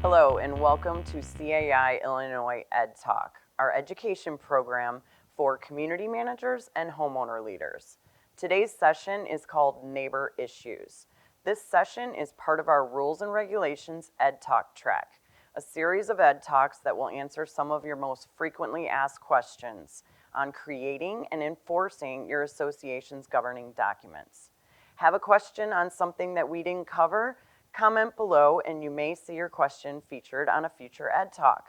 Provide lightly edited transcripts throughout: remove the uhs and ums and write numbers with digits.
Hello and welcome to CAI Illinois Ed Talk, our education program for community managers and homeowner leaders. Today's session is called Neighbor Issues. This session is part of our Rules and Regulations Ed Talk track, a series of Ed Talks that will answer some of your most frequently asked questions on creating and enforcing your association's governing documents. Have a question on something that we didn't cover? Comment below and you may see your question featured on a future Ed Talk.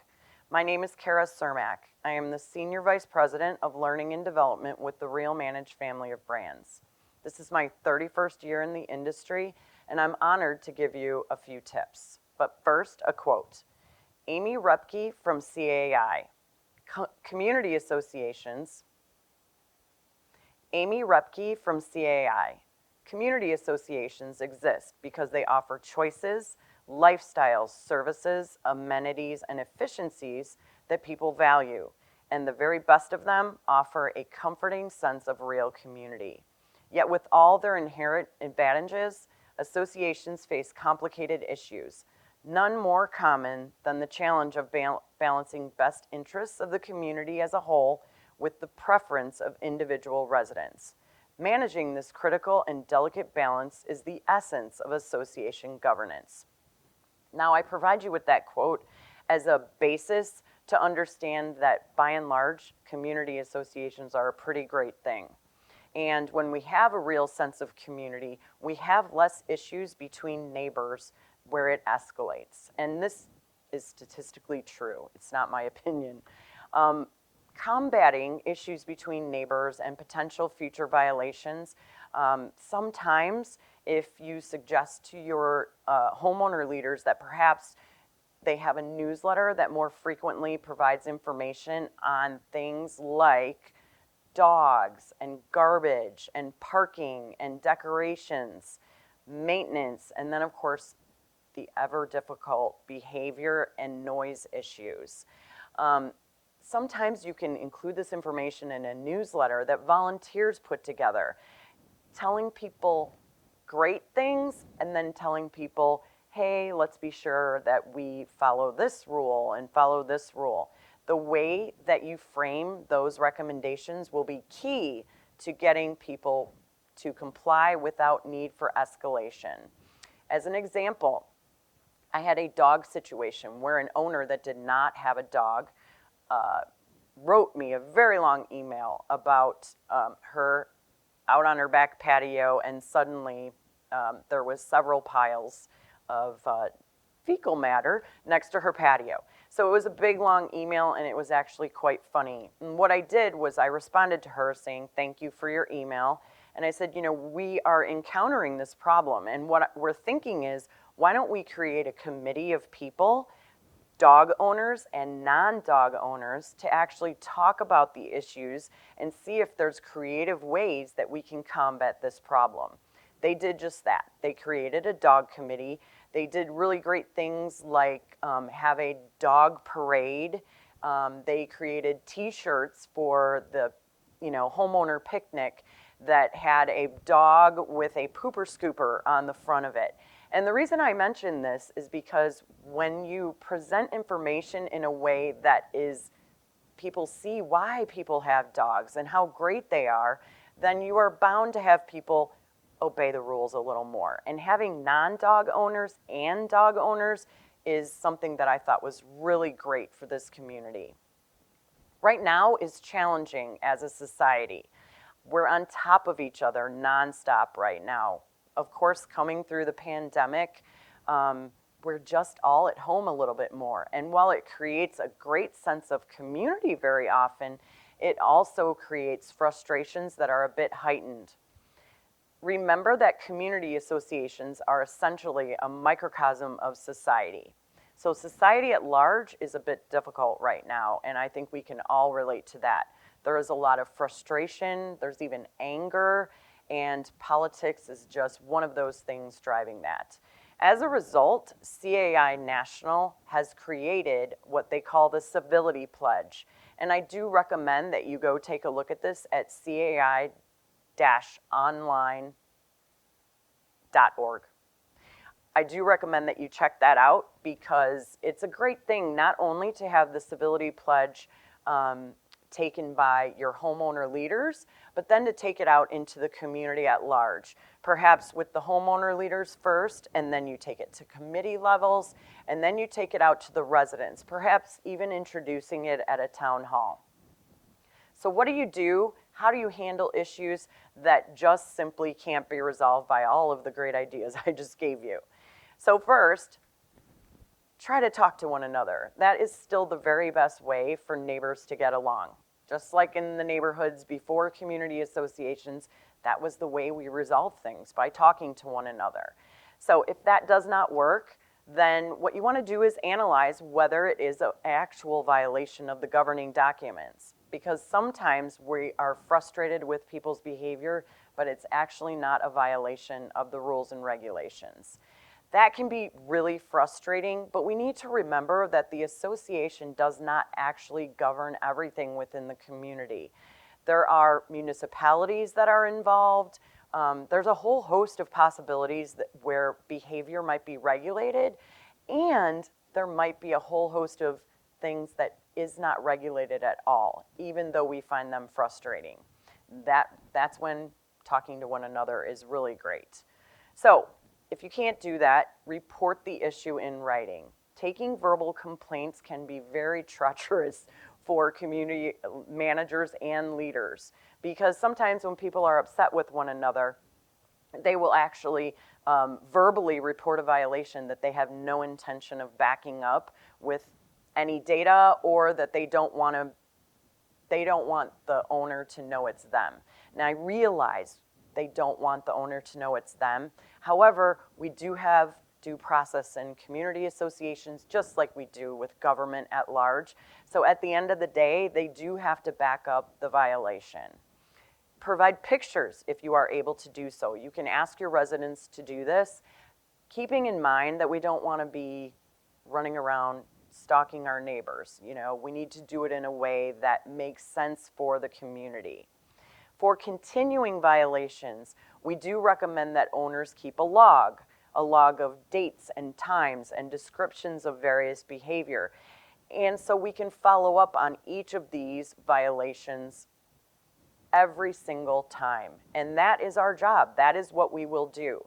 My name is Kara Cermak. I am the Senior Vice President of Learning and Development with the Real Manage family of brands. This is my 31st year in the industry and I'm honored to give you a few tips. But first, a quote. Amy Repke from CAI. Community associations. Amy Repke from CAI. Community associations exist because they offer choices, lifestyles, services, amenities, and efficiencies that people value, and the very best of them offer a comforting sense of real community. Yet with all their inherent advantages, associations face complicated issues, none more common than the challenge of balancing best interests of the community as a whole with the preference of individual residents. Managing this critical and delicate balance is the essence of association governance. Now, I provide you with that quote as a basis to understand that, by and large, community associations are a pretty great thing. And when we have a real sense of community, we have less issues between neighbors where it escalates. And this is statistically true. It's not my opinion. Combating issues between neighbors and potential future violations. Sometimes if you suggest to your homeowner leaders that perhaps they have a newsletter that more frequently provides information on things like dogs and garbage and parking and decorations, maintenance, and then of course the ever difficult behavior and noise issues. Sometimes you can include this information in a newsletter that volunteers put together, telling people great things and then telling people, hey, let's be sure that we follow this rule and follow this rule. The way that you frame those recommendations will be key to getting people to comply without need for escalation. As an example, I had a dog situation where an owner that did not have a dog wrote me a very long email about her out on her back patio, and suddenly there was several piles of fecal matter next to her patio. So it was a big long email and it was actually quite funny. And what I did was I responded to her saying, thank you for your email. And I said, we are encountering this problem, and what we're thinking is, why don't we create a committee of people, dog owners and non-dog owners, to actually talk about the issues and see if there's creative ways that we can combat this problem. They did just that. They created a dog committee. They did really great things like have a dog parade. They created t-shirts for the homeowner picnic that had a dog with a pooper scooper on the front of it. And the reason I mention this is because when you present information in a way that is, people see why people have dogs and how great they are, then you are bound to have people obey the rules a little more. And having non-dog owners and dog owners is something that I thought was really great for this community. Right now is challenging as a society. We're on top of each other nonstop right now. Of course, coming through the pandemic, we're just all at home a little bit more. And while it creates a great sense of community very often, it also creates frustrations that are a bit heightened. Remember that community associations are essentially a microcosm of society. So society at large is a bit difficult right now, and I think we can all relate to that. There is a lot of frustration, there's even anger, and politics is just one of those things driving that. As a result, CAI National has created what they call the Civility Pledge, and I do recommend that you go take a look at this at cai-online.org. I do recommend that you check that out because it's a great thing not only to have the civility pledge taken by your homeowner leaders, but then to take it out into the community at large. Perhaps with the homeowner leaders first, and then you take it to committee levels, and then you take it out to the residents, perhaps even introducing it at a town hall. So what do you do? How do you handle issues that just simply can't be resolved by all of the great ideas I just gave you? So first, try to talk to one another. That is still the very best way for neighbors to get along. Just like in the neighborhoods before community associations, that was the way we resolved things, by talking to one another. So if that does not work, then what you want to do is analyze whether it is an actual violation of the governing documents. Because sometimes we are frustrated with people's behavior, but it's actually not a violation of the rules and regulations. That can be really frustrating, but we need to remember that the association does not actually govern everything within the community. There are municipalities that are involved. There's a whole host of possibilities where behavior might be regulated, and there might be a whole host of things that is not regulated at all, even though we find them frustrating. That's when talking to one another is really great. So if you can't do that, report the issue in writing. Taking verbal complaints can be very treacherous for community managers and leaders, because sometimes when people are upset with one another, they will actually verbally report a violation that they have no intention of backing up with any data, or that they don't want the owner to know it's them. Now I realize they don't want the owner to know it's them. However, we do have due process in community associations, just like we do with government at large. So at the end of the day, they do have to back up the violation. Provide pictures if you are able to do so. You can ask your residents to do this, keeping in mind that we don't want to be running around stalking our neighbors. You know, we need to do it in a way that makes sense for the community. For continuing violations, we do recommend that owners keep a log of dates and times and descriptions of various behavior. And so we can follow up on each of these violations every single time. And that is our job. That is what we will do.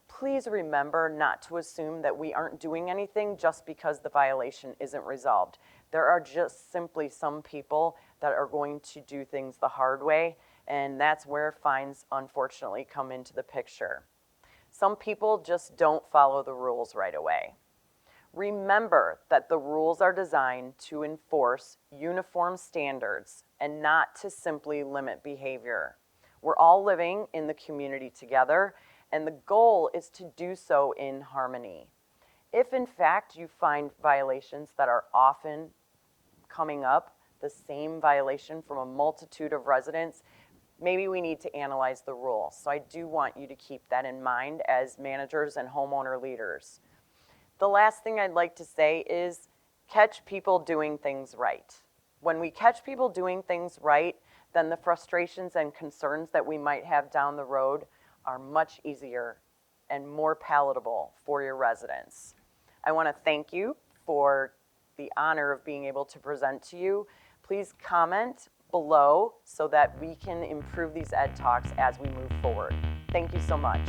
Please remember not to assume that we aren't doing anything just because the violation isn't resolved. There are just simply some people that are going to do things the hard way, and that's where fines unfortunately come into the picture. Some people just don't follow the rules right away. Remember that the rules are designed to enforce uniform standards and not to simply limit behavior. We're all living in the community together, and the goal is to do so in harmony. If in fact you find violations that are often coming up, the same violation from a multitude of residents, maybe we need to analyze the rules. So I do want you to keep that in mind as managers and homeowner leaders. The last thing I'd like to say is catch people doing things right. When we catch people doing things right, then the frustrations and concerns that we might have down the road are much easier and more palatable for your residents. I want to thank you for the honor of being able to present to you. Please comment below so that we can improve these Ed Talks as we move forward. Thank you so much.